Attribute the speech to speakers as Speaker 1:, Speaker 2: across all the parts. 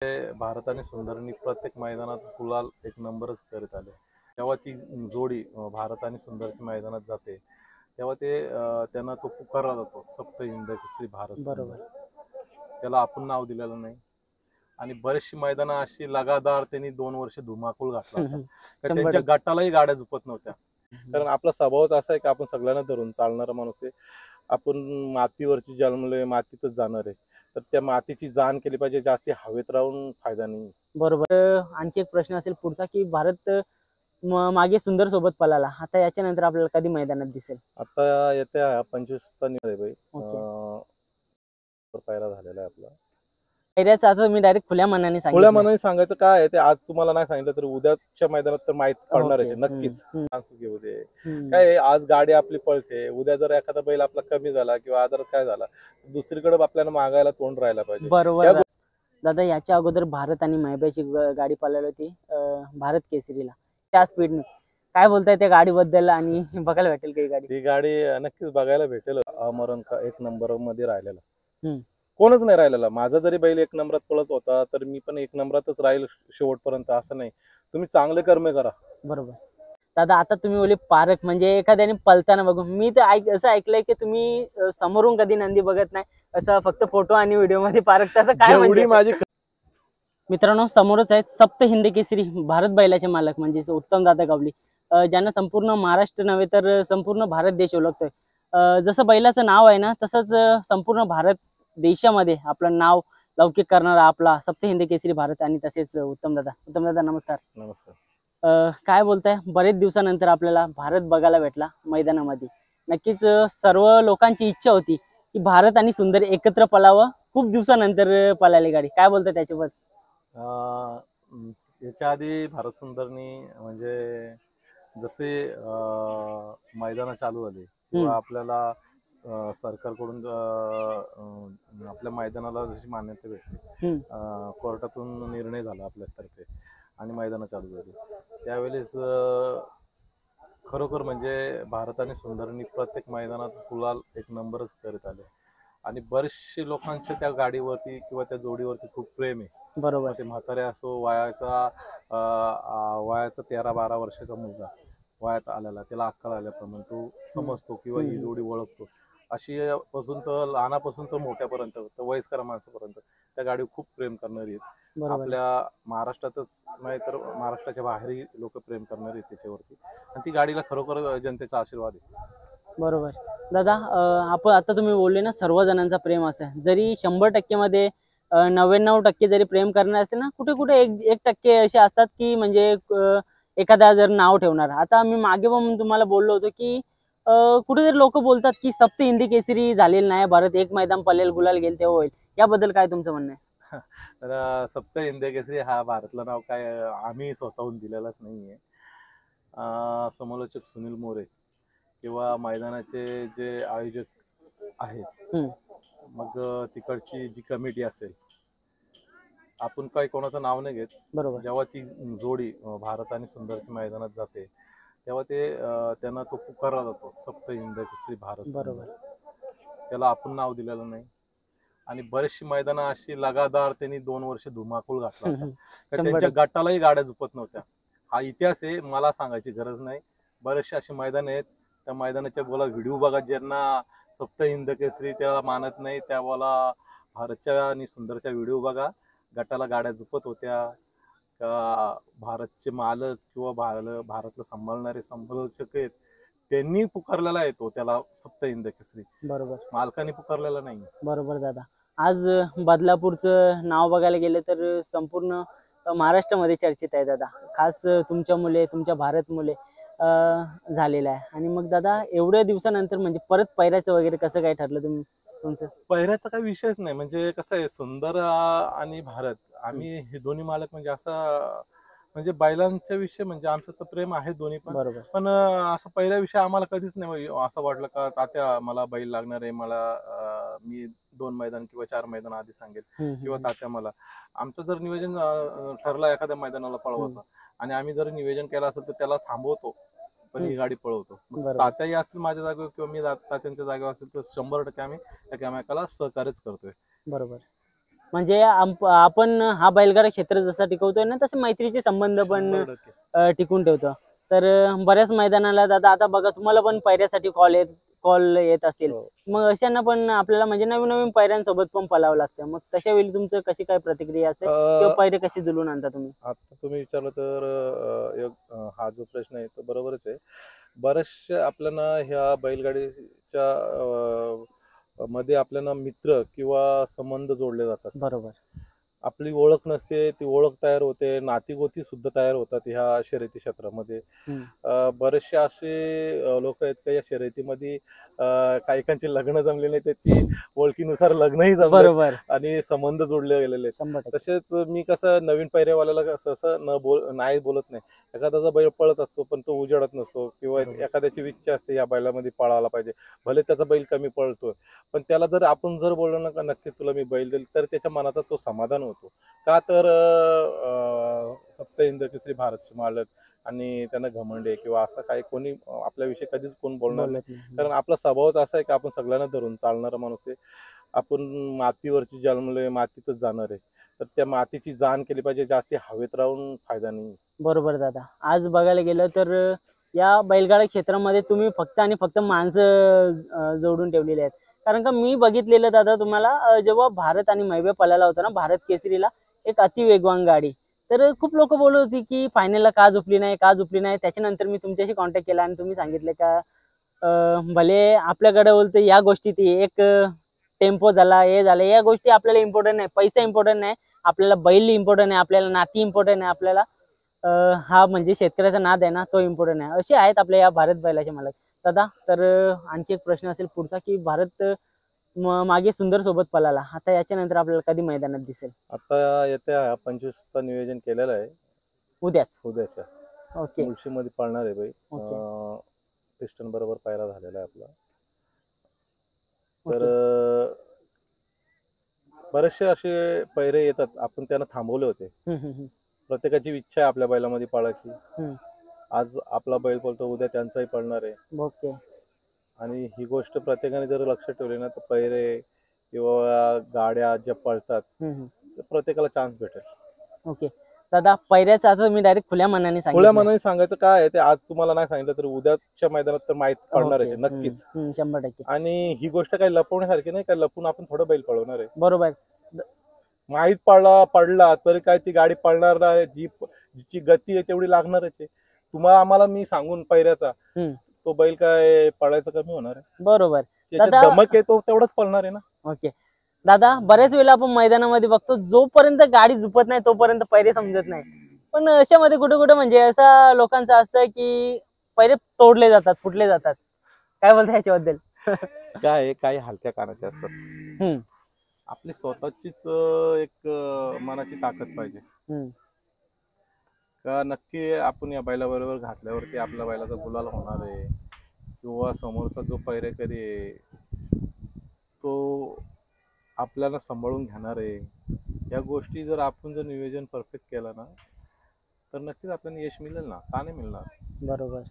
Speaker 1: भारत आणि सुंदरनी प्रत्येक मैदानात गुलाल एक नंबरच करत आले. तेव्हा ती जोडी भारत आणि सुंदरची मैदानात जाते तेव्हा त्यांना तो पुकारला जातो सप्त हिंद केसरी भारत सुंदर. त्याला आपण नाव दिलेलं नाही आणि बरीचशी मैदानं अशी लगातार त्यांनी 2 वर्ष धुमाकूळ घातला होता. तर त्यांच्या गटालाही गाड्या झुपत नव्हत्या. कारण आपला स्वभावच असा आहे की आपण सगळ्यांना धरून चालणारा माणूस आहे. आपण मातीवरची जन्मलोय, मातीतच जाणार आहे. तर त्या मातीची जाण केली पाहिजे, जास्ती हवेत राहून फायदा नाही.
Speaker 2: बरोबर. आणखी एक प्रश्न असेल पुढचा की भारत मागे सुंदर सोबत पळाला, आता याच्यानंतर आपल्याला कधी मैदानात दिसेल?
Speaker 1: आता येत्या 25चा निर्णय बाई पायरा झालेला आहे आपला.
Speaker 2: पायऱ्याचं आता मी डायरेक्ट खुल्या मनाने सांगितलं.
Speaker 1: खुल्या मनाने सांगायचं काय आहे ते आज तुम्हाला नाही सांगितलं तर उद्याच्या मैदानात तर माहित पडणार आहे नक्कीच. घेऊ दे काय आज गाडी आपली पळते, उद्या जर एखादा बैल आपला कमी झाला किंवा आजारात काय झाला दुसरीकडे आपल्याला मागायला तोंड राहायला पाहिजे.
Speaker 2: बरोबर दादा. याच्या अगोदर भारत आणि मैबाची गाडी पळाली होती भारत केसरीला, त्या स्पीडने काय बोलताय त्या गाडीबद्दल आणि बघायला भेटेल काही गाडी?
Speaker 1: ती गाडी नक्कीच बघायला भेटेल. अमरण का 1 नंबर मध्ये राहिलेला कोणच नाही राहिलेला. माझा जरी बैल 1 नंबरात पळत होता तर मी पण 1 नंबरातच राहील शेवटपर्यंत, असं नाही. तुम्ही चांगले कर्म करा.
Speaker 2: बरोबर दादा. आता तुम्ही बोलले पारख म्हणजे एखाद्याने पळताना बघून, मी तर असं ऐकलंय की तुम्ही समोरून कधी नंदी बघत नाही, असं फक्त फोटो आणि व्हिडिओ मध्ये पारख, तसं काय म्हणजे?
Speaker 1: माझी
Speaker 2: मित्रांनो समोरच आहेत सप्त हिंद केसरी भारत बैलाचे मालक म्हणजे उत्तम दादा गावली, ज्यांना संपूर्ण महाराष्ट्र नव्हे तर संपूर्ण भारत देश ओळखतोय. जसं बैलाचं नाव आहे ना तसंच संपूर्ण भारत देशामध्ये आपलं नाव लौकिक करणारा आपला सप्त हिंद केसरी भारत आणि तसेच उत्तम दादा नमस्कार.
Speaker 1: नमस्कार.
Speaker 2: काय बोलताय? बरेच दिवसानंतर आपल्याला भारत बघायला भेटला मैदानामध्ये. नक्कीच सर्व लोकांची इच्छा होती की भारत आणि सुंदर एकत्र पळावं, खूप दिवसानंतर पळाली गाडी. काय बोलताय त्याच्याबद्दल?
Speaker 1: याच्या आधी भारत सुंदरनी म्हणजे जसे मैदान चालू झाले किंवा आपल्याला सरकारकडून आपल्या मैदानाला जशी मान्यता भेटली, कोर्टातून निर्णय झाला आपल्यातर्फे आणि मैदान चालू झाली, त्यावेळेस खरोखर म्हणजे भारत आणि सुंदरनी प्रत्येक मैदानात गुलाल एक नंबरच करत आले आणि बरेचसे लोकांच्या त्या गाडीवरती किंवा त्या जोडीवरती खूप प्रेम आहे.
Speaker 2: बरोबर.
Speaker 1: ते म्हातारे असो, वयाचा 13-12 वर्षाचा मुलगा वयात आलेला, त्याला अक्कल आल्याप्रमाणे तो समजतो किंवा ही जोडी ओळखतो. अशी पासून तर लहानापासून तर मोठ्यापर्यंत तर वयस्कर माणसापर्यंत त्या गाडीवर खूप प्रेम करणारी आहेत. आपल्या महाराष्ट्रातच नाही तर महाराष्ट्राच्या बाहेरही लोक प्रेम करणारी आहेत त्याच्यावरती आणि ती गाडीला खरोखर जनतेचा आशीर्वाद आहे.
Speaker 2: बरोबर दादा. आपण आता तुम्ही बोलले ना सर्व जणांचा प्रेम असं, जरी 100% मध्ये 99% जरी प्रेम करणार असेल ना, कुठे कुठे 1% असे असतात की म्हणजे एखादा जर नाव ठेवणार. आता मी मागे पण तुम्हाला बोललो होतो की कुठेतरी लोक बोलतात की सप्त हिंदी केसरी झालेलं नाही भारत, एक मैदान पळेल गुलाल गेल तेव्हा होईल, याबद्दल काय तुमचं म्हणणं आहे?
Speaker 1: तर सप्त हिंदी केसरी हा भारतला नाव काय आम्ही स्वतःहून दिलेलाच नाहीये. समालोचक सुनील मोरे किंवा मैदानाचे जे आयोजक आहेत, मग तिकडची जी कमिटी असेल, आपण काही कोणाचं नाव नाही घेत.
Speaker 2: बरोबर.
Speaker 1: जेव्हा ती जोडी भारत आणि सुंदरची मैदानात जाते तेव्हा त्यांना तो पुकारला जातो सप्त हिंद केसरी भारत सुंदर. त्याला आपण नाव दिलेलं नाही आणि बरीचशी मैदानं अशी लगातार त्यांनी 2 वर्ष धुमाकूळ घातला होता. तर त्यांच्या गटालाही गाड्या झुपत नव्हत्या. हा इतिहास आहे, मला सांगायची गरज नाही. बरेचसे अशी मैदान आहेत, त्या मैदानाच्या बोला व्हिडिओ बघा, ज्यांना सप्त हिंद केसरी त्याला मानत नाही त्या बोला भारतच्या आणि सुंदरच्या व्हिडिओ बघा, गटाला गाड्या झुपत होत्या का भारतचे मालक किंवा भारतला सांभाळणारे संभाषक आहेत त्यांनी पुकारलेला आहे तो त्याला सप्त हिंद केसरी. बरोबर. मालकाने पुकारलेला नाही.
Speaker 2: बरोबर दादा. आज बदलापूरचं नाव बघायला गेलं तर संपूर्ण महाराष्ट्रामध्ये चर्चेत आहे दादा, खास तुमच्या मुले, तुमच्या भारत मुले झालेला आहे. आणि मग दादा एवढ्या दिवसानंतर म्हणजे परत पैराचं वगैरे कसं काय ठरलं तुमचं?
Speaker 1: पैराचा काही विषयच नाही. म्हणजे कसं आहे, सुंदर आणि भारत आम्ही हे दोन्ही मालक म्हणजे असं म्हणजे बैलांच्या विषय म्हणजे आमचं तर प्रेम आहे दोन्ही पण.
Speaker 2: बरोबर.
Speaker 1: पण असं पहिल्या विषय आम्हाला कधीच नाही असं वाटलं का तात्या मला बैल लागणार आहे, मला मी 2 मैदान किंवा 4 मैदान आधी सांगेल किंवा तात्या मला. आमचं जर नियोजन ठरलं एखाद्या मैदानाला पळवायचं आणि आम्ही जर नियोजन केलं असेल तर त्याला थांबवतो पण ही गाडी पळवतो. तात्याही असेल माझ्या जागेवर किंवा मी तात्यांच्या जागेवर असेल तर 100% आम्ही एकामेकाला सहकार्यच करतोय.
Speaker 2: बरोबर. म्हणजे आपण हा बैलगाडा क्षेत्र जसा टिकवतोय ना तसे मैत्रीचे संबंध पण
Speaker 1: 100%.
Speaker 2: टिकून ठेवतो. तर बऱ्याच मैदानाला दादा आता बघा तुम्हाला पण पायऱ्यासाठी कॉल येत असतील.
Speaker 1: हो.
Speaker 2: मग अशांना पण आपल्याला म्हणजे नवीन नवीन पायऱ्यांसोबत पण पळावं लागतं. मग तशा वेळी तुमचं कशी काय प्रतिक्रिया असते किंवा पायरे कशी जुळून आणता तुम्ही?
Speaker 1: आता तुम्ही विचारलं तर हा जो प्रश्न आहे तो बरोबरच आहे. बरेचसे आपल्याला ह्या बैलगाडीच्या मध्ये आपल्याला मित्र किंवा संबंध जोडले जातात.
Speaker 2: बरोबर.
Speaker 1: आपली ओळख नसते, ती ओळख तयार होते, नातीगोती सुद्धा तयार होतात ह्या शर्यती क्षेत्रामध्ये. बरेचसे असे लोक आहेत का या शर्यतीमध्ये काही काहींचे लग्न जमले नाही तर ती ओळखीनुसार लग्नही जमले
Speaker 2: बरोबर.
Speaker 1: आणि संबंध जोडले गेलेले आहेत.
Speaker 2: 100%.
Speaker 1: तसेच मी कसं नवीन पायऱ्यावाल्याला सहसा नाही बोलत नाही. एखाद्याचा बैल पळत असतो पण तो उजेडत नसतो किंवा
Speaker 2: बरोबर.
Speaker 1: एखाद्याची इच्छा असते या बैलामध्ये पळायला पाहिजे, भले त्याचा बैल कमी पळतोय पण त्याला जर आपण जर बोललो ना का नक्की तुला मी बैल देईल तर त्याच्या मनाचा तो समाधान होतो. का तर सप्त हिंद केसरी भारतचे मालक आणि त्यांना घमंड आहे किंवा असं काही कोणी आपल्याविषयी कधीच कोण बोलणार नाही.
Speaker 2: बोलत नाही.
Speaker 1: कारण आपला स्वभावच असा आहे की आपण सगळ्यांना धरून चालणारा माणूस आहे. आपण मातीवरची जन्मलोय, मातीतच जाणार आहे. तर त्या मातीची जाण केली पाहिजे, जास्ती हवेत राहून फायदा नाही.
Speaker 2: बरोबर दादा. आज बघायला गेलं तर या बैलगाडा क्षेत्रामध्ये तुम्ही फक्त आणि फक्त माणसं जोडून ठेवलेली आहेत. कारण का मी बघितलेलं दादा तुम्हाला जेव्हा भारत आणि मैबे पळाला होता ना भारत केसरीला एक अति वेगवान गाडी. तर खूप लोक बोलत होती की फायनलला का झोपली नाही का झोपली नाही. त्याच्यानंतर मी तुमच्याशी कॉन्टॅक्ट केला आणि तुम्ही सांगितले का भले आपल्याकडे बोलते या गोष्टी ती एक टेम्पो झाला हे झालं या गोष्टी आपल्याला इम्पॉर्टंट नाही. पैसा इम्पॉर्टंट नाही. आपल्याला बैल इम्पॉर्टंट आहे. आपल्याला नाती इम्पॉर्टंट आहे. आपल्याला हा म्हणजे शेतकऱ्याचा नाद आहे ना तो इम्पॉर्टंट आहे. असे आहेत आपल्या या भारत बैलाचे मालक दादा. तर आणखी एक प्रश्न असेल पुढचा की भारत मागे सुंदर सोबत पळाला. आता याच्यानंतर आपल्याला कधी मैदानात दिसेल?
Speaker 1: आता येत्या 25चा नियोजन केलेलं आहे. उद्याच्या
Speaker 2: ओके.
Speaker 1: मुळशीमध्ये पळणार आहे बाई.
Speaker 2: ओके.
Speaker 1: पिस्टन बरोबर पायरा झालेला आहे आपला. तर बरेचसे असे पैरे येतात, आपण त्यांना थांबवले होते. प्रत्येकाची इच्छा आहे आपल्या बैलामध्ये पळायची. आज आपला बैल पळतो, उद्या त्यांचाही पळणार आहे.
Speaker 2: ओके.
Speaker 1: आणि ही गोष्ट प्रत्येकाने जर लक्ष ठेवली ना तर पैरे किंवा गाड्या ज्या पळतात तर प्रत्येकाला चान्स भेटेल.
Speaker 2: ओके दादा. पैऱ्याचं आता मी डायरेक्ट खुल्या मनाने
Speaker 1: खुल्या मनाने सांगायचं काय आहे ते आज तुम्हाला नाही सांगितलं तर उद्याच्या मैदानात तर माहित पडणार आहे नक्कीच.
Speaker 2: 100%.
Speaker 1: आणि ही गोष्ट काही लपवण्यासारखी नाही, काय लपून आपण थोडं बैल पळवणार आहे.
Speaker 2: बरोबर.
Speaker 1: माहीत पडला तरी काय ती गाडी पळणार नाही. जिची गती आहे तेवढी लागणारच आहे. तुम्हाला आम्हाला मी सांगून पैऱ्याचा तो बैल काय पळायचं कमी होणार आहे?
Speaker 2: बरोबर.
Speaker 1: त्याच्यात धमक आहे तो तेवढंच पळणार आहे ना.
Speaker 2: ओके दादा. बऱ्याच वेळा आपण मैदानामध्ये बघतो जोपर्यंत गाडी झुपत नाही तोपर्यंत पैरे समजत नाही. पण अशामध्ये कुठे कुठे म्हणजे असं लोकांचं असतं की पैरे तोडले जातात फुटले जातात. काय बोलता याच्याबद्दल?
Speaker 1: काय काही हलक्या कानाचे असतात. आपली स्वतःचीच एक मनाची ताकद पाहिजे का नक्की आपण या बैलाबरोबर घातल्यावरती आपल्या बैलाचा गुलाल होणार आहे किंवा समोरचा जो पैरेकरी आहे तो आपल्याला सांभाळून घेणार आहे. या गोष्टी जर आपण जर नियोजन परफेक्ट केलं ना तर नक्कीच आपल्याला यश मिळेल ना, का नाही मिळणार?
Speaker 2: बरोबर.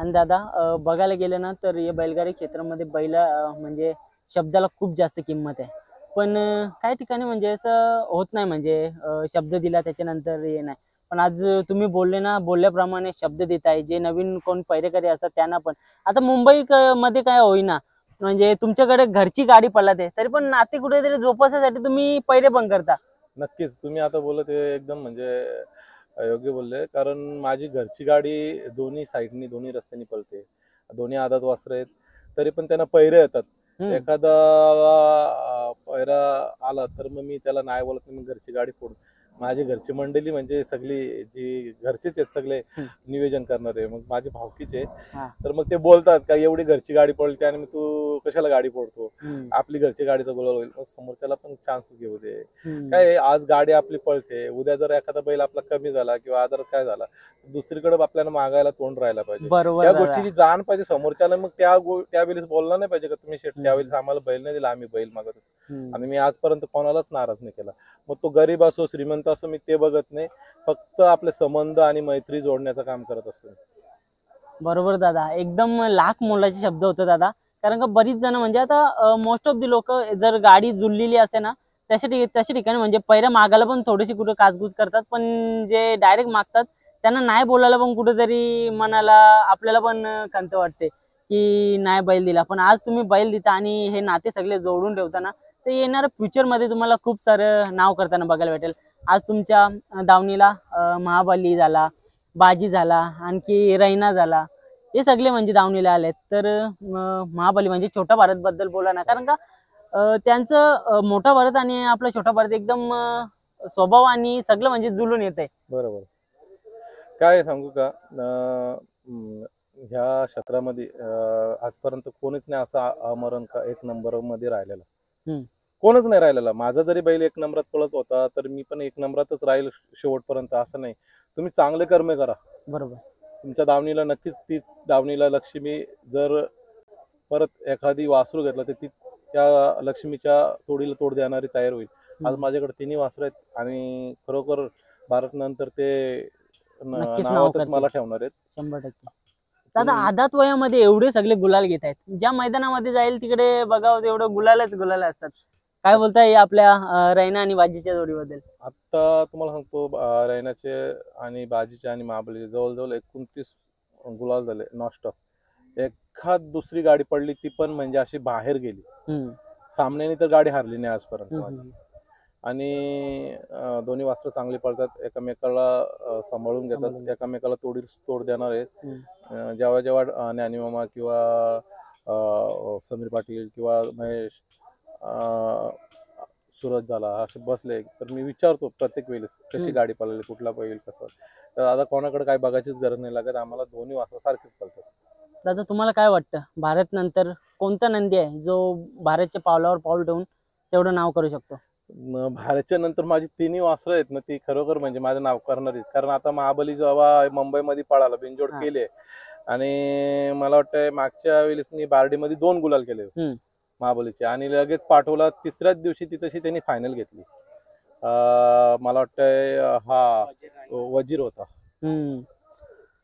Speaker 2: आणि दादा बघायला गेलं ना तर या बैलगाडी क्षेत्रामध्ये म्हणजे शब्दाला खूप जास्त किंमत आहे. पण काही ठिकाणी म्हणजे असं होत नाही म्हणजे शब्द दिला त्याच्यानंतर हे नाही. पण आज तुम्ही बोलले ना बोलल्याप्रमाणे शब्द देताय जे नवीन कोण पैरेकरी असतात त्यांना पण. आता मुंबई मध्ये काय होईना म्हणजे तुमच्याकडे घरची गाडी पळते तरी पण नाते कुठेतरी जोपासासाठी तुम्ही पैरे पण करता.
Speaker 1: नक्कीच तुम्ही आता बोलत ते एकदम म्हणजे योग्य बोलले. कारण माझी घरची गाडी दोन्ही साईडनी दोन्ही रस्त्यानी पळते. दोन्ही आदात वासर आहेत तरी पण त्यांना पैरे येतात. एखादा पैरा आला तर मग मी त्याला नाही बोलत नाही, मग घरची गाडी फोडून. माझी घरची मंडळी म्हणजे सगळी जी घरचेच आहेत सगळे नियोजन करणारे, मग माझी भावकीच आहे. तर मग ते बोलतात का एवढी घरची गाडी पळते आणि मग तू कशाला गाडी फोडतो, आपली घरची गाडीचा गुलाल होईल. मग समोरच्याला पण चान्स घेऊ दे. काय आज गाडी आपली पळते, उद्या जर एखादा बैल आपला कमी झाला किंवा आजारात काय झाला दुसरीकडे आपल्याला मागायला तोंड राहायला पाहिजे. त्या गोष्टीची जाण पाहिजे समोरच्याला. मग त्यावेळेस बोलला नाही पाहिजे का तुम्ही शेट त्यावेळेस आम्हाला बैल नाही दिला, आम्ही बैल मागत होतो. आणि मी आजपर्यंत कोणालाच नाराज नाही केला. मग तो गरीब असो श्रीमंत असो मी ते बघत नाही, फक्त आपले संबंध आणि मैत्री जोडण्याचं काम करत असतो.
Speaker 2: बरोबर दादा. एकदम लाख मोलाचे शब्द होते दादा. कारण का बरीच जण म्हणजे आता मोस्ट ऑफ दी लोक जर गाडी जुळलेली असते ना तशा ठिकाणी म्हणजे पहिल्या मागायला पण थोडीशी कुठे काचगूज करतात, पण जे डायरेक्ट मागतात त्यांना नाही बोलायला पण कुठेतरी मनाला आपल्याला पण खंत वाटते की नाही बैल दिला. पण आज तुम्ही बैल देता आणि हे नाते सगळे जोडून ठेवताना ते येणाऱ्या फ्युचर मध्ये तुम्हाला खूप सारं नाव करताना बघायला भेटेल. आज तुमच्या दावणीला महाबली झाला, बाजी झाला, आणखी रैना झाला, हे सगळे म्हणजे दावणीला आलेत. तर महाबली म्हणजे छोटा भारत बद्दल बोला ना, कारण का त्यांचं मोठा भारत आणि आपला छोटा भारत एकदम स्वभाव आणि सगळं म्हणजे जुळून येत आहे.
Speaker 1: बरोबर. काय सांगू का, ह्या क्षेत्रामध्ये आजपर्यंत कोणीच नाही असा अमरण का एक नंबर मध्ये राहिलेला. कोणच नाही राहिलेला. माझा जरी बैल एक नंबरात पळत होता तर मी पण एक नंबरातच राहील शेवटपर्यंत, असं नाही. तुम्ही चांगले कर्म करा.
Speaker 2: बरोबर.
Speaker 1: तुमच्या दावणीला नक्कीच ती दावणीला लक्ष्मी जर परत एखादी वासरू घेतला तर ती त्या लक्ष्मीच्या तोडीला तोड देणारी तयार होईल. आज माझ्याकडे 3 वासरं आहेत आणि खरोखर भारत नंतर ते
Speaker 2: नक्कीच नाव
Speaker 1: नावातच
Speaker 2: करतील.
Speaker 1: मला ठेवणार आहेत.
Speaker 2: 100%. दादा आदात वयामध्ये एवढे सगळे गुलाल घेत आहेत, ज्या मैदानामध्ये जाईल तिकडे बघावं तेवढं गुलाल असतात. काय बोलताय आपल्या रैना आणि बाजीच्या जोडीबद्दल?
Speaker 1: आता तुम्हाला सांगतो, रैनाचे आणि बाजीचे आणि महाबलीचे जवळजवळ 29 गुलाल झाले नॉनस्टॉप. एखाद दुसरी गाडी पडली ती पण म्हणजे अशी बाहेर गेली. सामन्याने तर गाडी हारली नाही आजपर्यंत. आणि दोन्ही वासरं चांगली पळतात, एकमेकाला सांभाळून घेतात, एकमेकाला तोड देणार आहेत. जेव्हा जेव्हा ज्ञानीमामा किंवा समीर पाटील किंवा महेश, सूरज झाला असे बसले तर मी विचारतो प्रत्येक वेळेस कशी गाडी पळाली, कुठला बैल कसं. तर आता कोणाकडे काय बघायचीच गरज नाही लागत, आम्हाला दोन्ही वासरं सारखीच पळतात.
Speaker 2: दादा तुम्हाला काय वाटतं, भारत नंतर कोणता नंदी आहे जो भारतच्या पावलावर पाऊल ठेवून तेवढं नाव करू शकतो?
Speaker 1: भारतच्या नंतर माझी 3 वासरं आहेत ना, ती खरोखर म्हणजे माझं नाव करणार आहेत. कारण आता महाबली जेव्हा मुंबईमध्ये पळाला, बिनजोड केले आणि मला वाटतं मागच्या वेळेस मी बार्डीमध्ये 2 गुलाल केले महाबलीचे आणि लगेच पाठवला. तिसऱ्याच दिवशी ती तशी त्यांनी फायनल घेतली. मला वाटतंय हा वजीर होता,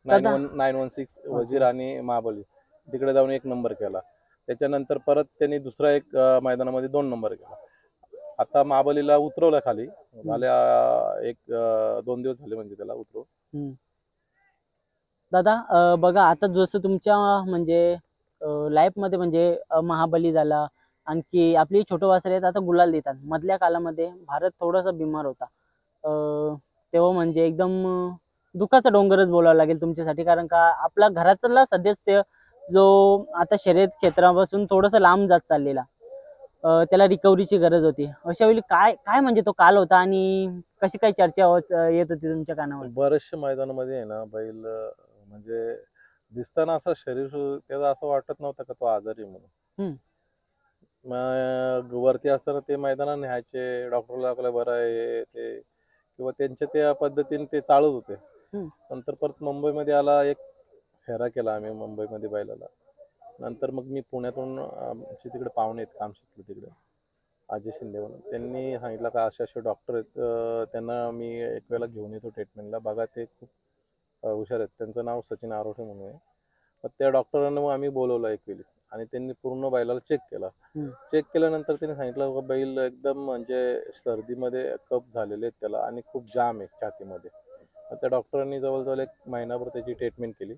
Speaker 1: 916 वजीर आणि महाबली. तिकडे जाऊन 1 नंबर केला. त्याच्यानंतर परत त्यांनी दुसरा एक मैदानामध्ये 2 नंबर केला. आता महाबलीला उतरवलं खाली, झाल्या 1-2 दिवस झाले म्हणजे त्याला उतरव.
Speaker 2: दादा बघा आता जसं तुमच्या म्हणजे लाईफ मध्ये म्हणजे महाबली झाला, आणखी आपली छोटं वासरे आहेत आता गुलाल देतात. मधल्या कालामध्ये भारत थोडासा बिमार होता, तेव्हा म्हणजे एकदम दुःखाचा डोंगरच बोलावं लागेल तुमच्यासाठी, कारण का आपला घरातला सदस्य जो आता शर्यत क्षेत्रापासून थोडंसं लांब जात चाललेला, त्याला रिकव्हरीची गरज होती. अशा वेळी काय काय म्हणजे तो काल होता आणि कशी काय चर्चा येत होती तुमच्या कानावर?
Speaker 1: बरेचशा मैदानामध्ये आहे ना बैल म्हणजे दिसताना असं शरीर त्याचं असं वाटत नव्हतं का तो आजारी म्हणून. मग वरती असताना ते मैदानात न्यायचे, डॉक्टरला आपल्या बरं आहे ते, किंवा त्यांच्या त्या पद्धतीने ते चालत होते. नंतर परत मुंबईमध्ये आला, एक फेरा केला आम्ही मुंबईमध्ये बैलाला. नंतर मग मी पुण्यातून, आमचे तिकडे पाहुणे आहेत काम शिकले तिकडे, अजय शिंदे म्हणून, त्यांनी सांगितलं का असे डॉक्टर आहेत, त्यांना मी एक वेळेला घेऊन येतो ट्रीटमेंटला, बघा ते खूप हुशार आहेत. त्यांचं नाव सचिन आरोठे म्हणून आहे. मग त्या डॉक्टरांना मग आम्ही बोलवलं एक वेळी आणि त्यांनी पूर्ण बैलाला चेक केला. चेक केल्यानंतर त्यांनी सांगितलं बैल एकदम म्हणजे सर्दीमध्ये कप झालेले आहेत त्याला आणि खूप जाम आहे छातीमध्ये. त्या डॉक्टरांनी जवळजवळ 1 महिनाभर त्याची ट्रीटमेंट केली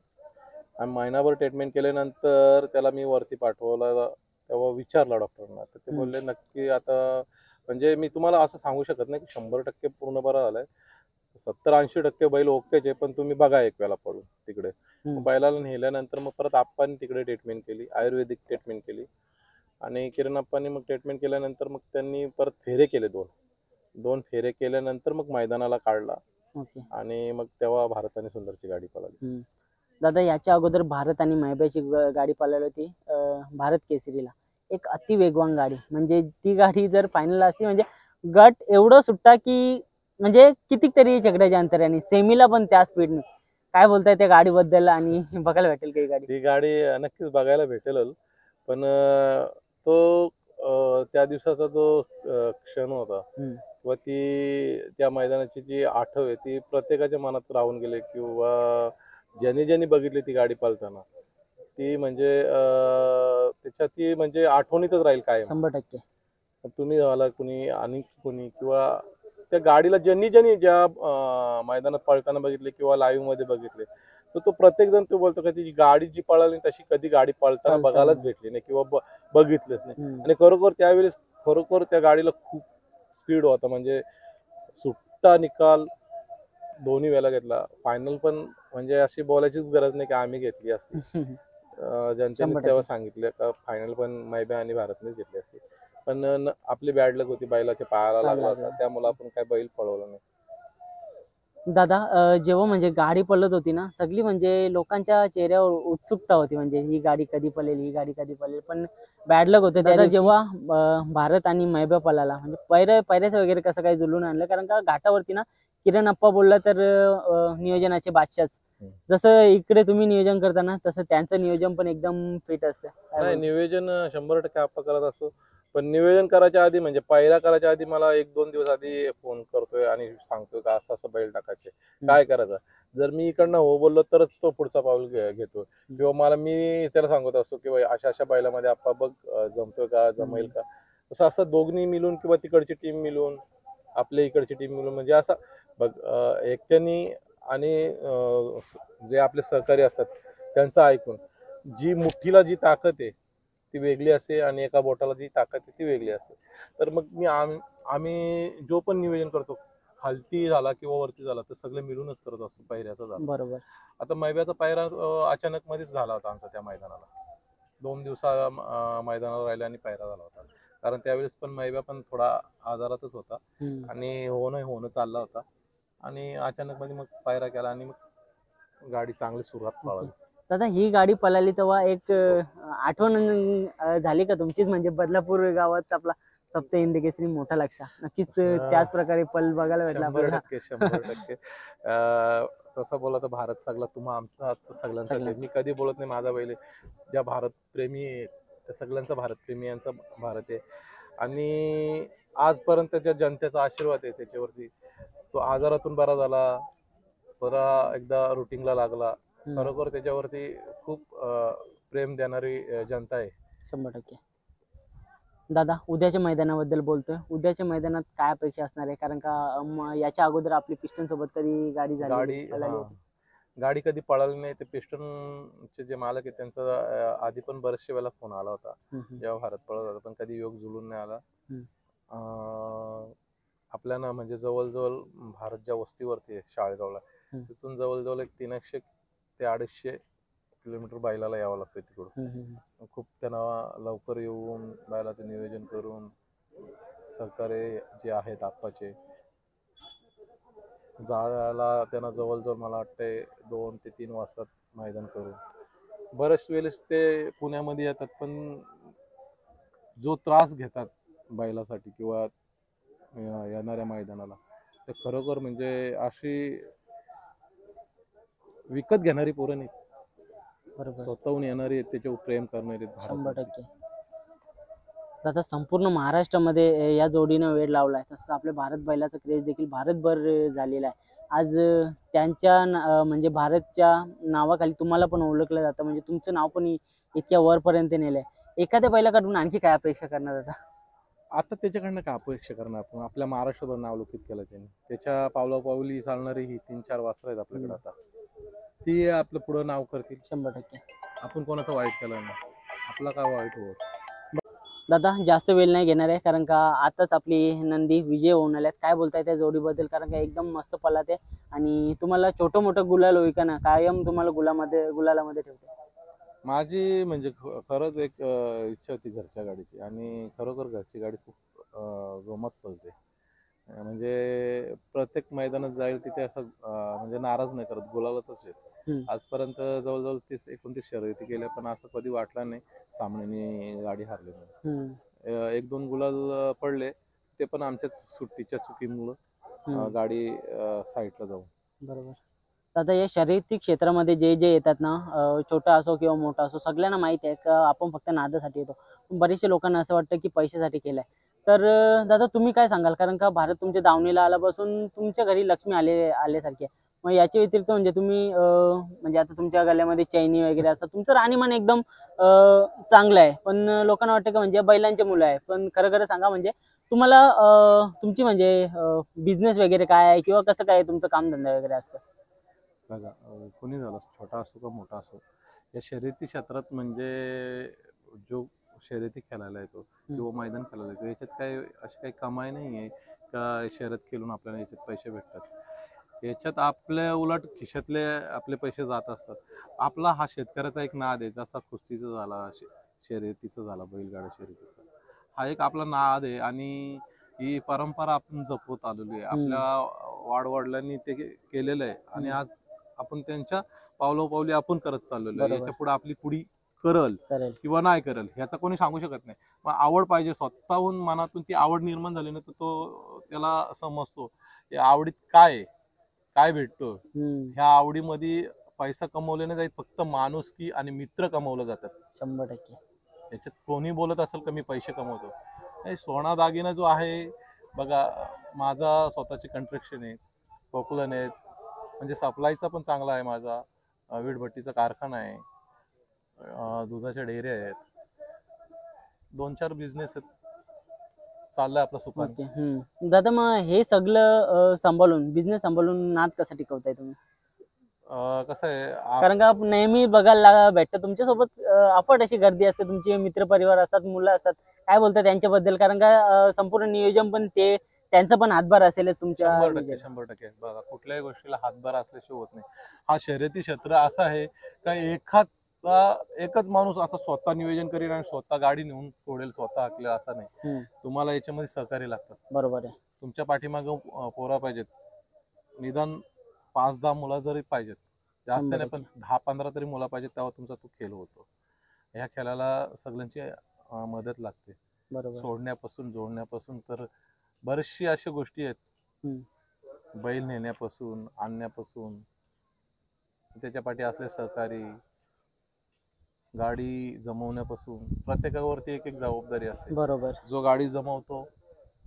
Speaker 1: आणि महिनाभर ट्रीटमेंट केल्यानंतर त्याला मी वरती पाठवला. तेव्हा विचारला डॉक्टरांना, तर ते बोलले नक्की आता म्हणजे मी तुम्हाला असं सांगू शकत नाही की 100% पूर्ण बरा झालाय, 70-80% बैल ओकेच आहे, पण तुम्ही बघा एक वेळा पडून तिकडे. बैलाला नेल्यानंतर मग परत आप्पांनी तिकडे ट्रीटमेंट केली, आयुर्वेदिक ट्रीटमेंट केली आणि किरण आप्पांनी मग ट्रीटमेंट केल्यानंतर मग त्यांनी परत फेरे केले, 2 फेरे केल्यानंतर मग मैदानाला काढला आणि मग तेव्हा भारत आणि सुंदरची गाडी पळाली.
Speaker 2: दादा याच्या अगोदर भारत आणि मैबाची गाडी पळाली होती भारत केसरीला, एक अति वेगवान गाडी. म्हणजे ती गाडी जर फायनल असती म्हणजे गट एवढं सुट्टा की म्हणजे कितीतरी चकड्याच्या अंतराने, सेमीला पण त्या स्पीडने. काय बोलताय त्या गाडीबद्दल आणि बघायला भेटेल काही गाडी?
Speaker 1: ती गाडी नक्कीच बघायला भेटेल, पण तो त्या दिवसाचा जो क्षण होता किंवा ती त्या मैदानाची जी आठव आहे ती प्रत्येकाच्या मनात राहून गेले, किंवा ज्यांनी ज्यांनी बघितली ती गाडी पळताना ती म्हणजे त्याच्यात ती म्हणजे आठवणीतच राहील कायम.
Speaker 2: 100%.
Speaker 1: तुम्ही झाला कुणी आणि कुणी किंवा त्या गाडीला ज्यांनी ज्यांनी ज्या मैदानात पळताना बघितले किंवा लाईव्ह मध्ये बघितले, तर तो प्रत्येक जण तो बोलतो का ती गाडी जी पळाली तशी कधी गाडी पळताना बघायलाच भेटली नाही किंवा बघितलंच नाही. आणि खरोखर त्यावेळेस खरोखर त्या गाडीला खूप स्पीड होता, म्हणजे सुट्टा निकाल दोन्ही वेळेला घेतला. फायनल पण म्हणजे अशी बोलायचीच गरज नाही की आम्ही घेतली असती. जनतेने तेव्हा सांगितलं का फायनल पण मैबा आणि भारतनेच घेतली असती, पण आपली बॅड लक होती, बैलाच्या पायाला लागला होता, त्यामुळे आपण काय बैल पळवलं नाही.
Speaker 2: दादा जेव्हा म्हणजे गाडी पळत होती ना, सगळी म्हणजे लोकांच्या चेहऱ्यावर उत्सुकता होती, म्हणजे ही गाडी कधी पळेल, ही गाडी कधी पळेल. पण बॅड लक होते दादा जेव्हा भारत आणि मैबा पळाला, म्हणजे पैऱ्याचं वगैरे कसं काही जुळून आणलं, कारण का घाटावरती ना किरण अप्पा बोलला तर नियोजनाचे बादशाच. जसं इकडे तुम्ही नियोजन करताना तसं त्यांचं नियोजन पण एकदम फिट असतं.
Speaker 1: नाही, नियोजन 100% अप्पा करत असतो, पण नियोजन करायच्या आधी म्हणजे पायऱ्या करायच्या आधी मला 1-2 दिवस आधी फोन करतोय आणि सांगतोय का असं असं बैल टाकायचे, काय करायचं. जर मी इकडनं हो बोललो तरच तो पुढचा पाऊल घेतो, किंवा मी त्याला सांगत असतो की बाई अशा अशा बैलामध्ये आप्पा बघ जमतोय का, जमेल का. असं दोघांनी मिळून किंवा तिकडची टीम मिळून आपल्या इकडची टीम मिळून, म्हणजे असं बघ एकट्यानी आणि जे आपले सहकारी असतात त्यांचं ऐकून जी मुठीला जी ताकद आहे ती वेगळी असते आणि एका बोटाला जी ताकद आहे ती वेगळी असते. तर मग आम्ही जो पण नियोजन करतो, खालती झाला किंवा वरती झाला, तर सगळे मिळूनच करत असतो पायऱ्याचा झाला.
Speaker 2: बरोबर.
Speaker 1: आता मैब्याचा पायरा अचानक मध्येच झाला होता आमचा त्या मैदानाला. 2 दिवसा मैदानाला राहिला आणि पायरा झाला होता, कारण त्यावेळेस पण मैब्या पण थोडा आजारातच होता आणि होणं चालला होता, आणि अचानक मध्ये मग पायरा केला आणि मग गाडी चांगली सुरुवात पळाली.
Speaker 2: दादा ही गाडी पळाली तेव्हा एक आठवण झाली का तुमचीच, म्हणजे बदलापूर गावात आपला सप्त हिंद केसरी मोठा लक्ष नक्कीच त्याच प्रकारे पल बघायला भेटला आपल्याला.
Speaker 1: 100%. तसं बोला तर भारत सगळा तुम्हा आमचा सगळ्यांचा. मी कधी बोलत नाही माझा बैल ज्या भारत प्रेमी आहे त्या सगळ्यांचा भारत प्रेमी यांचा भारत आहे, आणि आजपर्यंत ज्या जनतेचा आशीर्वाद आहे त्याच्यावरती. तो आजारातून बरा झाला, बरा एकदा रुटीनला लागला, खरोखर त्याच्यावरती खूप प्रेम देणारी जनता आहे.
Speaker 2: 100%. दादा उद्याच्या मैदानाबद्दल बोलतोय, उद्याच्या मैदानात काय अपेक्षा असणार आहे, कारण का याच्या अगोदर आपली पिस्टन सोबत कधी गाडी
Speaker 1: गाडी कधी पळाली नाही. ते पिस्टनचे जे मालक आहेत त्यांचा आधी पण बरेचशे वेळेला फोन आला होता जेव्हा भारत पळत होता, पण कधी योग जुळून नाही आला. आपल्याला म्हणजे जवळजवळ भारत ज्या वस्तीवरती आहे शाळेगावला, तिथून जवळजवळ एक 300 ते 250 किलोमीटर बैलाला यावं लागतं तिकडून. खूप त्यांना लवकर येऊन बैलाचं नियोजन करून सहकार्य जे आहेत आप्पाचे जायला त्यांना जवळजवळ मला वाटतंय 2 ते 3 वाजता मैदान करून. बरेच वेळेस ते पुण्यामध्ये येतात, पण जो त्रास घेतात बैलासाठी किंवा येणाऱ्या मैदानाला, ते खरोखर म्हणजे अशी विकत घेणारी पोरं नाही, स्वतःहून येणारी आहेत, त्याच्यावर प्रेम करणारी.
Speaker 2: 100%. आता संपूर्ण महाराष्ट्रामध्ये या जोडीनं वेळ लावलाय, तसं आपल्या भारत बैलाचा क्रेज देखील भारतभर झालेला आहे. आज त्यांच्या म्हणजे भारतच्या नावाखाली तुम्हाला पण ओळखलं जातं, म्हणजे तुमचं नाव पण इतक्या वरपर्यंत नेलंय. एखाद्या बैलाकडून आणखी काय अपेक्षा करणार आता?
Speaker 1: आता त्याच्याकडनं काय अपेक्षा करणार आपण, आपल्या महाराष्ट्रभर नाव लौकिक केलं त्यांनी. त्याच्या पावलापावली चालणारी ही 3-4 वासरं आहेत आपल्याकडे आता, ती आपलं पुढं नाव करतील.
Speaker 2: 100%.
Speaker 1: आपण कोणाचं वाईट केलं नाही, आपला काय वाईट होत.
Speaker 2: दादा जास्त वेळ नाही घेणार आहे, कारण का आताच आपली नंदी विजय होऊन आल्यात. काय बोलताय त्या जोडीबद्दल, कारण का एकदम मस्त पळाते आणि तुम्हाला छोटं मोठं गुलाल होई का ना, कायम तुम्हाला गुलालामध्ये ठेवते.
Speaker 1: माझी म्हणजे खरंच एक इच्छा होती घरच्या गाडीची, आणि खरोखर घरची गाडी खूप जोमात पळते. म्हणजे प्रत्येक मैदानात जाईल तिथे असं म्हणजे नाराज नाही करत, गुलालातच येत. आजपर्यंत जवळजवळ 30-29 शर्यती केल्या, पण असं कधी वाटलं नाही सामन्याने गाडी हारली नाही. 1-2 गुलाल पडले, ते पण आमच्याच सुट्टीच्या चुकीमुळं गाडी साईडला जाऊन.
Speaker 2: बरोबर. आता या शर्यती क्षेत्रामध्ये जे जे येतात ना, छोटा असो किंवा मोठा असो, सगळ्यांना माहिती आहे का आपण फक्त नादासाठी येतो. बरेचशा लोकांना असं वाटतं की पैशासाठी केलाय. तर दादा तुम्ही काय सांगाल, कारण का भारत तुमच्या दावणीला आल्यापासून तुमच्या घरी लक्ष्मी आल्यासारखी आहे. मग याच्या व्यतिरिक्त म्हणजे तुम्ही म्हणजे आता तुमच्या गळ्यामध्ये चैनी वगैरे असतात, तुमचं राहणीमान एकदम चांगलं आहे, पण लोकांना वाटतं का म्हणजे बैलांचे मुलं आहे. पण खरं खरं सांगा म्हणजे तुम्हाला तुमची म्हणजे बिझनेस वगैरे काय आहे किंवा कसं काय तुमचं कामधंदा वगैरे असतं?
Speaker 1: बघा, कोणी झालं, छोटा असो का मोठा असो, या शर्यती क्षेत्रात म्हणजे जो शर्यती खेळायला येतो किंवा मैदान खेळायला येतो, याच्यात काय अशी काही कमाई नाही आहे का शर्यत खेळून आपल्याला याच्यात पैसे भेटतात. याच्यात आपल्या उलट खिशातले आपले पैसे जात असतात. आपला हा शेतकऱ्याचा एक नाद आहे, जसा कुस्तीचा झाला, शर्यतीचा झाला, बैलगाडा शर्यतीचा, हा एक आपला नाद आहे आणि ही परंपरा आपण जपत आलेली आहे. आपल्या वाडवडिलांनी ते केलेलं आहे आणि आज आपण त्यांच्या पावलोपावली आपण करत चाललेलो आहे. याच्या पुढे आपली पुढी करल किंवा नाही करल ह्याचा कोणी सांगू शकत नाही. मग आवड पाहिजे, स्वतःहून मनातून ती आवड निर्माण झाली ना, तर तो त्याला समजतो या आवडीत काय भेटतो. ह्या आवडीमध्ये पैसा कमवले नाही जाईल, फक्त माणुसकी आणि मित्र कमवलं जातात
Speaker 2: 100%.
Speaker 1: याच्यात कोणी बोलत असेल का मी पैसे कमवतो. सोना दागिना जो आहे बघा, माझा स्वतःची कंस्ट्रक्शन आहे, पोकलन आहेत, म्हणजे सप्लायचा पण चांगला आहे माझा, वीटभट्टीचा कारखाना आहे, दुधाच्या डेअऱ्या आहेत, 2-4 बिझनेस आहेत, चाललंय आपलं सुखाने.
Speaker 2: दादा मग हे सगळं सांभाळून बिझनेस सांभाळून नाद कसा टिकवताय तुम्ही?
Speaker 1: कसं आहे,
Speaker 2: कारण का नेहमी बघायला भेटतं तुमच्यासोबत अफाट अशी गर्दी असते, तुमचे मित्र परिवार असतात, मुलं असतात, काय बोलतात त्यांच्याबद्दल? कारण का संपूर्ण नियोजन पण त्यांचा पण हातभार असेल तुमच्या?
Speaker 1: 100% बघा, कुठल्याही गोष्टीला हातभार असल्याशिवाय होत नाही. हा शर्यती क्षेत्र असं आहे का एकच माणूस असं स्वतः नियोजन करेल आणि स्वतः गाडी नेऊन सोडेल, स्वतः हाकलेल असं नाही. तुम्हाला याच्यामध्ये सहकार्य लागतात.
Speaker 2: बरोबर आहे.
Speaker 1: तुमच्या पाठीमागं पोरा पाहिजेत, निदान 5-10 मुलं जरी पाहिजेत, जास्त नाही पण 10-15 तरी मुलं पाहिजेत, तेव्हा तुमचा तो खेळ होतो. ह्या खेळाला सगळ्यांची मदत लागते, सोडण्यापासून जोडण्यापासून. तर बरेचशी अशा गोष्टी आहेत, बैल नेण्यापासून आणण्यापासून, त्याच्या पाठी असले सहकारी, गाडी जमवण्यापासून, प्रत्येकावरती एक जबाबदारी असते.
Speaker 2: बरोबर.
Speaker 1: जो गाडी जमवतो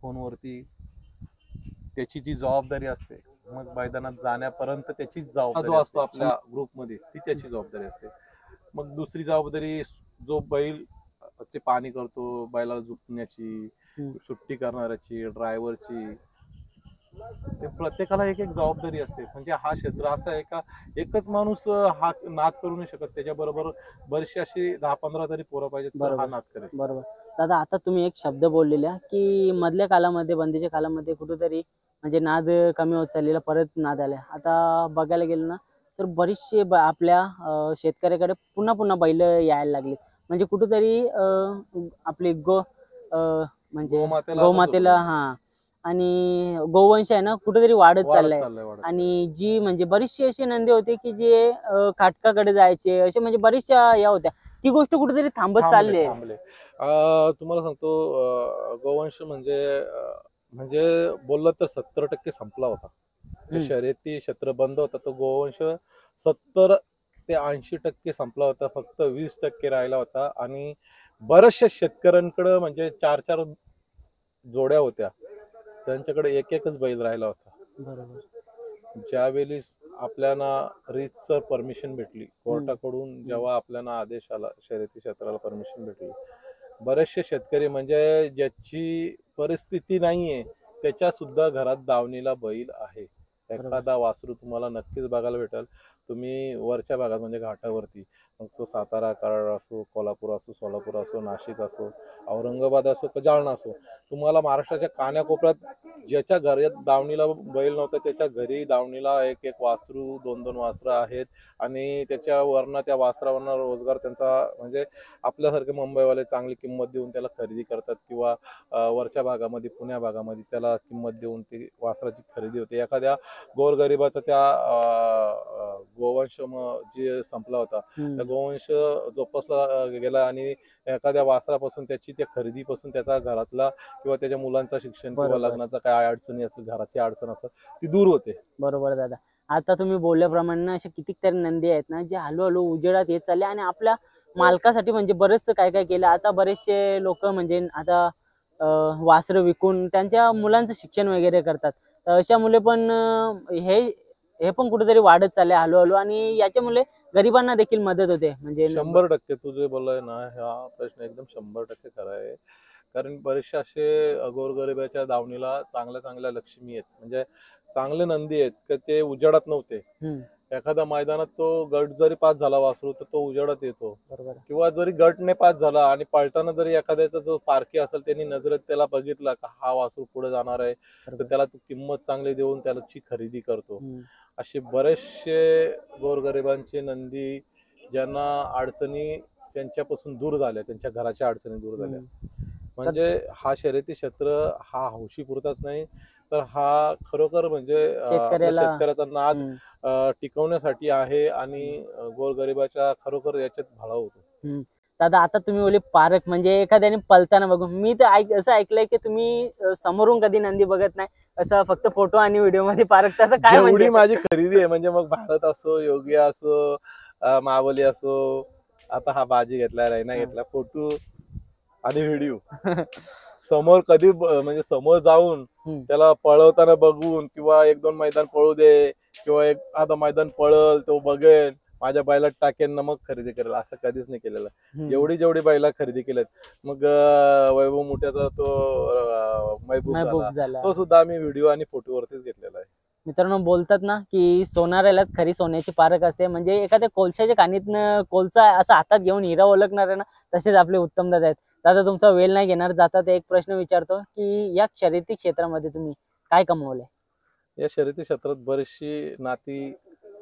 Speaker 1: फोनवरती त्याची जी जबाबदारी असते, मग मैदानात जाण्यापर्यंत त्याची जबाबदारी असतो आपल्या ग्रुपमध्ये, ती त्याची जबाबदारी असते. मग दुसरी जबाबदारी जो बैल चे पाणी करतो, बैलाला झुकण्याची, सुट्टी करणाऱ्याची, ड्रायव्हरची, ते प्रत्येकाला एक जबाबदारी असते. म्हणजे हा क्षेत्र असं आहे का एकच माणूस हा नाद करू नाही शकत, त्याच्याबरोबर बरेचसे अशी 10-15 तरी पोरं पाहिजेत तर हा नाद करेल.
Speaker 2: बरोबर. दादा आता तुम्ही एक शब्द बोललेला की मधल्या काळामध्ये, बंदीच्या काळामध्ये कुठेतरी म्हणजे नाद कमी होत चाललेला, परत नाद आल्या. आता बघायला गेलं ना तर बरेचसे आपल्या शेतकऱ्याकडे पुन्हा बैल यायला लागले. म्हणजे कुठेतरी आपली म्हणजे गोमातेला आणि गोवंश आहे ना कुठेतरी वाढत चाललाय. आणि जी म्हणजे बरीचशी अशी नंदी होते की जे खाटकाकडे जायचे, असे म्हणजे बरीचशा या होत्या, ती गोष्ट कुठेतरी थांबत चालली आहे.
Speaker 1: तुम्हाला सांगतो, गोवंश म्हणजे बोललं तर 70% संपला होता. शर्यती क्षेत्र बंद होता, तो गोवंश 70 ते 80% संपला होता. फक्त 20% राहिला होता. आणि बऱ्याचशा शेतकऱ्यांकडे म्हणजे 4-4 जोड्या होत्या, त्यांच्याकडे एकच बैल राहिला होता. ज्यावेळी आपल्याला रीतसर परमिशन भेटली कोर्टाकडून, जेव्हा आपल्याला आदेश आला, शर्यती क्षेत्राला परमिशन भेटली, बरेचसे शेतकरी म्हणजे ज्याची परिस्थिती नाहीये त्याच्या सुद्धा घरात दावणीला बैल आहे. एखादा वासरू तुम्हाला नक्कीच बघायला भेटेल. तुम्ही वरच्या भागात म्हणजे घाटावरती, मग तो सातारा, कराड असो, कोल्हापूर असो, सोलापूर असो, नाशिक असो, औरंगाबाद असो का जालना असो, तुम्हाला महाराष्ट्राच्या कानाकोपऱ्यात ज्याच्या घरात दावणीला बैल नव्हता त्याच्या घरी दावणीला एक वासरू, 2-2 वासरं आहेत. आणि त्याच्यावरनं, त्या वासरावरनं रोजगार त्यांचा, म्हणजे आपल्यासारखे मुंबईवाले चांगली किंमत देऊन त्याला खरेदी करतात, किंवा वरच्या भागामध्ये, पुण्या भागामध्ये त्याला किंमत देऊन ती वासराची खरेदी होते. एखाद्या गोरगरिबाचा त्या गोवंश जे संपला होता, त्या गोवंश जोपासला गेला आणि एखाद्या वासरापासून, त्याची त्या खरेदीपासून त्याचा घरातला किंवा त्याच्या मुलांचा शिक्षण किंवा लग्नाचा काय अडचणी असेल, घराची अडचण असेल, ती दूर होते.
Speaker 2: बरोबर दादा. आता तुम्ही बोलल्याप्रमाणे अशा कितीतरी नंदी आहेत ना जे हळूहळू उजेडात येत चालले आणि आपल्या मालकासाठी म्हणजे बरेचसं काय काय केलं. आता बरेचसे लोक म्हणजे आता वासरं विकून त्यांच्या मुलांचं शिक्षण वगैरे करतात. अशा मुले पण हे हे पण कुठेतरी वाढत चालले हळूहळू, आणि याच्यामुळे गरिबांना देखील मदत होते. म्हणजे
Speaker 1: 100% तू जे बोललाय ना, हा प्रश्न एकदम 100% खरा आहे. कारण बरेचसे असे गोरगरिबाच्या दावणीला चांगल्या चांगल्या लक्ष्मी आहेत, म्हणजे चांगले नंदी आहेत की ते उजेडात नव्हते. एखाद्या मैदानात तो गट जरी पास झाला वासरू तर तो उजेडात येतो.
Speaker 2: बरोबर.
Speaker 1: किंवा जरी गटने पास झाला आणि पळताना जरी एखाद्याचा जो पारखी असेल त्यांनी नजरेत त्याला बघितला का हा वासरू पुढे जाणार आहे, तर त्याला तू किंमत चांगली देऊन त्याची खरेदी करतो. असे बरेचसे गोरगरिबांचे नंदी ज्यांना अडचणी त्यांच्यापासून दूर झाल्या, त्यांच्या घराच्या अडचणी दूर झाल्या. म्हणजे हा शर्यती क्षेत्र हा हौशीपुरताच नाही तर हा खरोखर म्हणजे शेतकऱ्याचा नाद टिकवण्यासाठी आहे आणि गोरगरिबाच्या खरोखर याच्यात भाळा होतो.
Speaker 2: दादा आता तुम्ही बोलले पारख, म्हणजे एखाद्याने पलताना बघून, मी तर असं ऐकलंय की तुम्ही समोरून कधी नंदी बघत नाही, असं फक्त फोटो आणि व्हिडिओ मध्ये पारख, तसं काय
Speaker 1: एवढी माझी खरेदी आहे. म्हणजे मग भारत असो, योगी असो, मावली असो, आता हा बाजी घेतला, रैना घेतला, फोटो आणि व्हिडिओ समोर कधी म्हणजे समोर जाऊन त्याला पळवताना बघून किंवा 1-2 मैदान पळू दे किंवा एखादा मैदान पळल तो बघेल, माझ्या बैलात टाकेन ना मग खरेदी करेल, असं कधीच नाही केलेलं. जेवढी बैला खरेदी केलेत, मग वैभव मोठ्याचा तो महबूब झाला, तो सुद्धा आम्ही व्हिडिओ आणि फोटोवरतीच घेतलेला आहे.
Speaker 2: मित्रांनो बोलतात ना की सोनारालाच खरी सोन्याची पारख असते, म्हणजे एखाद्या कोळशाच्या कानीतनं कोळसा असं हातात घेऊन हिरा ओळखणार आहे ना, तसेच आपले उत्तम दादा आहेत. दादा तुमचा वेळ नाही घेणार, जातात एक प्रश्न विचारतो की या शर्यती क्षेत्रामध्ये तुम्ही काय कमवलंय?
Speaker 1: या शर्यती क्षेत्रात बरीचशी नाती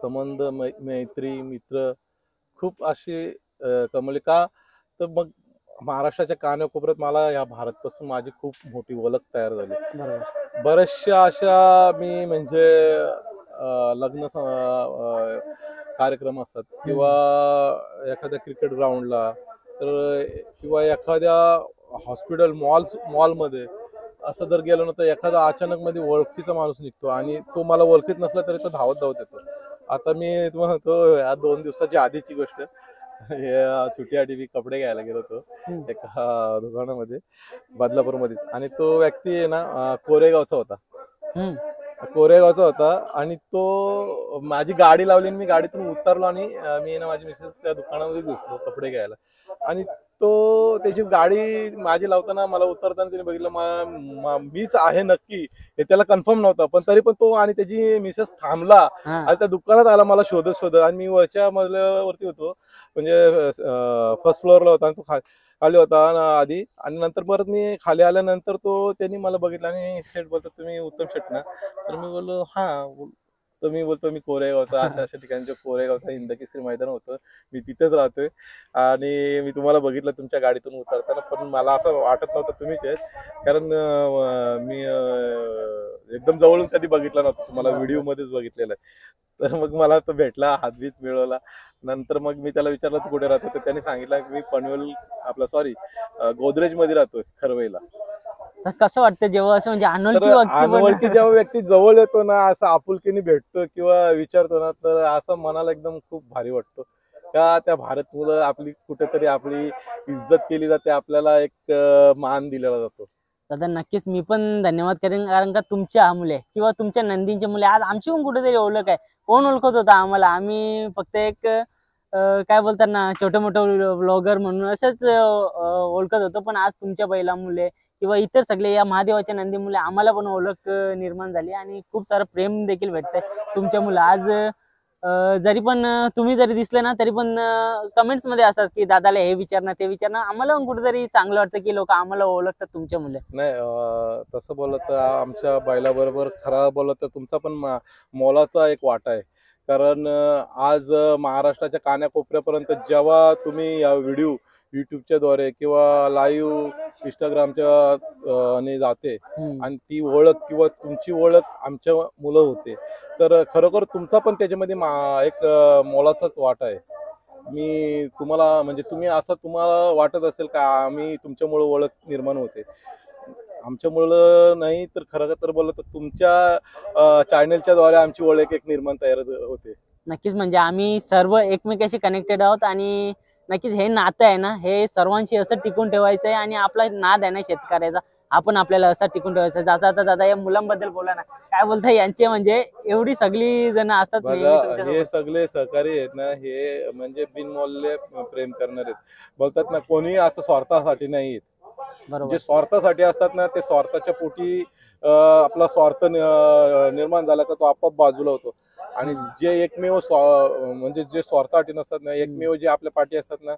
Speaker 1: संबंध, मैत्री, मित्र खूप अशी कमवली. का तर मग महाराष्ट्राच्या कानाकोपऱ्यात मला या भारतपासून माझी खूप मोठी ओळख तयार झाली. बऱ्याचशा अशा मी म्हणजे लग्न कार्यक्रम असतात किंवा एखाद्या क्रिकेट ग्राउंडला तर किंवा एखाद्या हॉस्पिटल मॉलमध्ये असं जर गेलो ना तर एखादा अचानक मध्ये ओळखीचा माणूस निघतो आणि तो मला ओळखीत नसला तरी तो धावत येतो. आता मी तुम्हाला म्हणतो या 2 दिवसाच्या आधीची गोष्ट, सुट्टीसाठी मी कपडे घ्यायला गेलो होतो एका दुकानामध्ये बदलापूरमध्येच, आणि तो व्यक्ती आहे ना कोरेगावचा होता आणि तो माझी गाडी लावली आणि मी गाडीतून उतरलो आणि मी ना माझी मिसेस त्या दुकानामध्ये घुसलो कपडे घ्यायला, आणि तो त्याची गाडी माझी लावताना मला उतरताना त्याने बघितलं मीच आहे नक्की हे त्याला कन्फर्म नव्हतं, पण तरी पण तो आणि त्याची मिसेस थांबला आणि त्या दुकानात आला मला शोधत आणि मी वरच्या मजल्यावरती होतो, म्हणजे फर्स्ट फ्लोअरला होता आणि तो खाली होता आधी, आणि नंतर परत मी खाली आल्यानंतर तो त्यांनी मला बघितलं आणि शेठ बोलतो तुम्ही उत्तम शेठ ना, तर मी बोललो हा, तर मी बोलतो मी कोरेगावचा अशा ठिकाणी कोरेगावचा हिंदकेसरी मैदान होतं, मी तिथेच राहतोय आणि मी तुम्हाला बघितलं तुमच्या गाडीतून उतरताना, पण मला असं वाटत नव्हतं तुम्हीच आहेत, कारण मी एकदम जवळून कधी बघितलं नव्हतं, तुम्हाला व्हिडिओ मध्येच बघितलेलं आहे. तर मग मला तो भेटला, हातबीत मिळवला. नंतर मग मी त्याला विचारलं तू कुठे राहतो, तर त्याने सांगितलं की मी पनवेल गोदरेज मध्ये राहतोय खरवईला.
Speaker 2: कसं वाटतं जेव्हा असं म्हणजे अनोळखी
Speaker 1: जेव्हा व्यक्ती जवळ येतो ना, असं आपुलकीने भेटतो किंवा विचारतो ना, तर असं मनाला एकदम खूप भारी वाटतो का त्या भारत मुलं आपली कुठेतरी आपली इज्जत केली जाते, आपल्याला एक मान दिलेला जातो.
Speaker 2: दादा नक्कीच मी पण धन्यवाद करेन, कारण का तुमच्या मुले किंवा तुमच्या नंदींचे मुले आज आमची पण कुठेतरी ओळख आहे. कोण ओळखत होता आम्हाला? आम्ही फक्त एक काय बोलतात ना छोटे मोठे ब्लॉगर म्हणून असंच ओळखत होतो, पण आज तुमच्या बैला मुले किंवा इतर सगळे या महादेवाच्या नंदी मुले आम्हाला पण ओळख निर्माण झाली आणि खूप सारं प्रेम देखील भेटतंय तुमच्या मुलं. आज जरी पण तुम्ही जरी दिसले ना तरी पण कमेंट्स मध्ये असतात की दादाला हे विचारणार ते विचारणार, आम्हाला पण कुठेतरी चांगलं वाटतं की लोक आम्हाला ओळखतात तुमच्या मुले.
Speaker 1: नाही तसं बोललं तर आमच्या बैलाबरोबर खरं बोललं तर तुमचा पण मोलाचा एक वाटा आहे, कारण आज महाराष्ट्राच्या कानाकोपऱ्यापर्यंत जेव्हा तुम्ही या व्हिडिओ युट्यूबच्या द्वारे किंवा लाईव्ह इंस्टाग्रामच्या जाते आणि ती ओळख किंवा तुमची ओळख आमच्या मुलं होते, तर खरोखर तुमचा पण त्याच्यामध्ये एक मोलाचाच वाटा आहे. मी तुम्हाला म्हणजे तुम्ही असं तुम्हाला वाटत असेल का आम्ही तुमच्यामुळे ओळख निर्माण होते, आमच्यामुळं नाही तर खरं तर बोललं तर तुमच्या चॅनलच्या द्वारे आमची ओळख एक निर्माण तयार होते.
Speaker 2: नक्कीच म्हणजे आम्ही सर्व एकमेकाशी कनेक्टेड आहोत आणि नक्कीच हे नातं आहे ना हे सर्वांशी असं टिकून ठेवायचं आहे आणि आपला नाद आहे ना शेतकऱ्याचा आपण आपल्याला असा टिकून ठेवायचा. जाता दादा या मुलांबद्दल बोला ना, काय बोलताय यांचे, म्हणजे एवढी सगळी जण असतात नेहमी
Speaker 1: बघा,
Speaker 2: तुमच्यासोबत.
Speaker 1: हे सगळे सहकारी आहेत ना, हे म्हणजे बिनमौल्य प्रेम करणारे आहेत. बोलतात ना, कोणी असं स्वार्थासाठी नाही आहेत.
Speaker 2: बरोबर.
Speaker 1: जे स्वार्थासाठी असतात ना, ते स्वार्थाच्या पोटी आपला स्वार्थ निर्माण झाला का तो आपोआप बाजूला होतो. आणि जे एकमेव म्हणजे जे स्वार्थासाठी नसतात ना, एकमेव जे आपल्या पाठी असतात ना,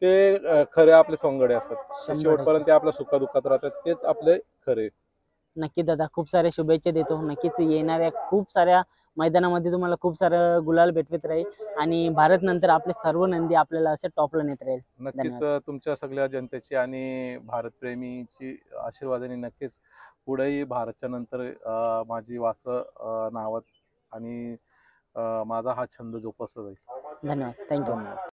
Speaker 1: ते खरे आपले सोंगडे असतात. ते
Speaker 2: 100%
Speaker 1: शेवटपर्यंत ते आपल्या सुखादुःखात राहतात, तेच आपले खरे.
Speaker 2: नक्की दादा, खूप साऱ्या शुभेच्छा देतो. नक्कीच येणाऱ्या खूप साऱ्या मैदानामध्ये तुम्हाला खूप सारं गुलाल भेटवत राहील आणि भारत नंतर आपले सर्व नंदी आपल्याला असे टॉपला नेत राहील.
Speaker 1: नक्कीच
Speaker 2: धन्यवाद.
Speaker 1: तुमच्या सगळ्या जनतेची आणि भारतप्रेमीची आशीर्वादाने नक्कीच पुढेही भारतच्या नंतर माझी वासरं नावात आणि माझा हा छंद जोपासला जाईल.
Speaker 2: धन्यवाद. थँक्यू.
Speaker 1: धन्यवाद.